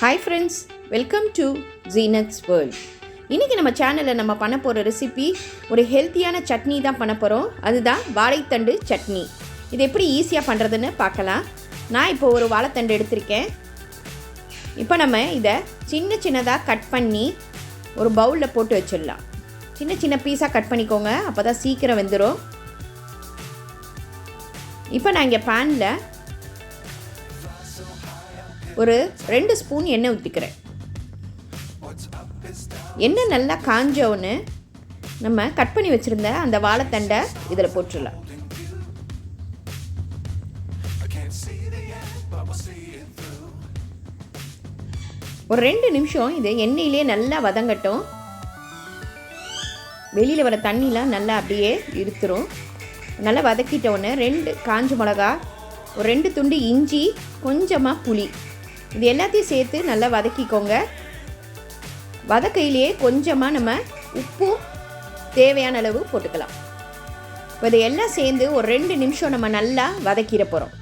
Hi friends, welcome to Zeenath's World. இன்றைக்கி நம்ம சேனலில் நம்ம பண்ண போகிற ரெசிபி ஒரு ஹெல்த்தியான சட்னி தான் பண்ண போகிறோம். அதுதான் வாழைத்தண்டு சட்னி. இது எப்படி ஈஸியாக பண்ணுறதுன்னு பார்க்கலாம். நான் இப்போ ஒரு வாழைத்தண்டு எடுத்திருக்கேன். இப்போ நம்ம இதை சின்ன சின்னதாக கட் பண்ணி ஒரு பவுலில் போட்டு வச்சிடலாம். சின்ன சின்ன பீஸாக கட் பண்ணிக்கோங்க, அப்போ தான் சீக்கிரம் வெந்துடும். இப்போ நான் இங்கே பேனில் ஒரு 2 ஸ்பூன் எண்ணெய் ஊற்றிக்கிறேன். எண்ணெய் நல்லா காஞ்சோன்னு நம்ம கட் பண்ணி வச்சுருந்த அந்த வாழைத்தண்டை இதில் போட்டுடலாம். ஒரு 2 நிமிஷம் இது எண்ணெயிலே நல்லா வதங்கட்டும். வெளியில் வர தண்ணிலாம் நல்லா அப்படியே இருத்துரும். நல்லா வதக்கிட்டோன்னு 2 காஞ்ச மிளகா, ஒரு 2 துண்டு இஞ்சி, கொஞ்சமாக புளி, இது எல்லாத்தையும் சேர்த்து நல்லா வதக்கிக்கோங்க. வதக்கையிலேயே கொஞ்சமாக நம்ம உப்பும் தேவையான அளவு போட்டுக்கலாம். இப்போ இதை எல்லாம் சேர்ந்து ஒரு 2 நிமிஷம் நம்ம நல்லா வதக்கிட போகிறோம்.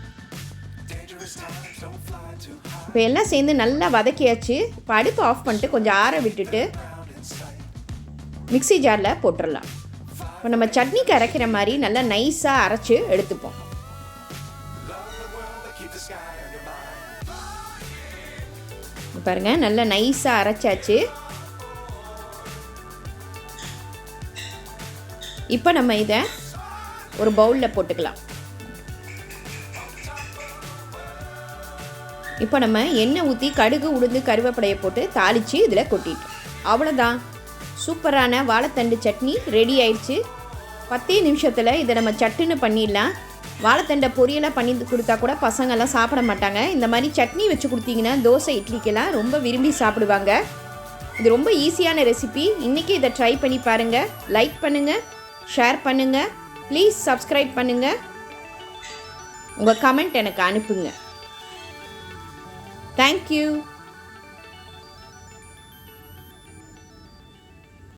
இப்போ எல்லாம் சேர்ந்து நல்லா வதக்கியாச்சு. இப்போ அடுப்பு ஆஃப் பண்ணிட்டு கொஞ்சம் ஆற விட்டுட்டு மிக்ஸி ஜாரில் போட்டுடலாம். இப்போ நம்ம சட்னிக்கு அரைக்கிற மாதிரி நல்லா நைஸாக அரைச்சி எடுத்துப்போம். பாருங்கள், நல்லா நைஸாக அரைச்சாச்சு. இப்போ நம்ம இதை ஒரு பவுலில் போட்டுக்கலாம். இப்போ நம்ம எண்ணெய் ஊற்றி கடுகு, உளுந்து, கருவேப்பிலையை போட்டு தாளித்து இதில் கொட்டிட்டோம். அவ்வளோதான், சூப்பரான வாழைத்தண்டு சட்னி ரெடி ஆயிடுச்சு. 10 நிமிஷத்தில் இதை நம்ம சட்டுன்னு பண்ணிடலாம். வாழைத்தண்டை பொரியலாக பண்ணி கொடுத்தா கூட பசங்கள்லாம் சாப்பிட மாட்டாங்க. இந்த மாதிரி சட்னி வச்சு கொடுத்தீங்கன்னா தோசை, இட்லிக்கெல்லாம் ரொம்ப விரும்பி சாப்பிடுவாங்க. இது ரொம்ப ஈஸியான ரெசிபி. இன்றைக்கி இதை ட்ரை பண்ணி பாருங்கள். லைக் பண்ணுங்கள், ஷேர் பண்ணுங்கள், ப்ளீஸ் சப்ஸ்கிரைப் பண்ணுங்கள். உங்கள் கமெண்ட் எனக்கு அனுப்புங்க. தேங்க்யூ.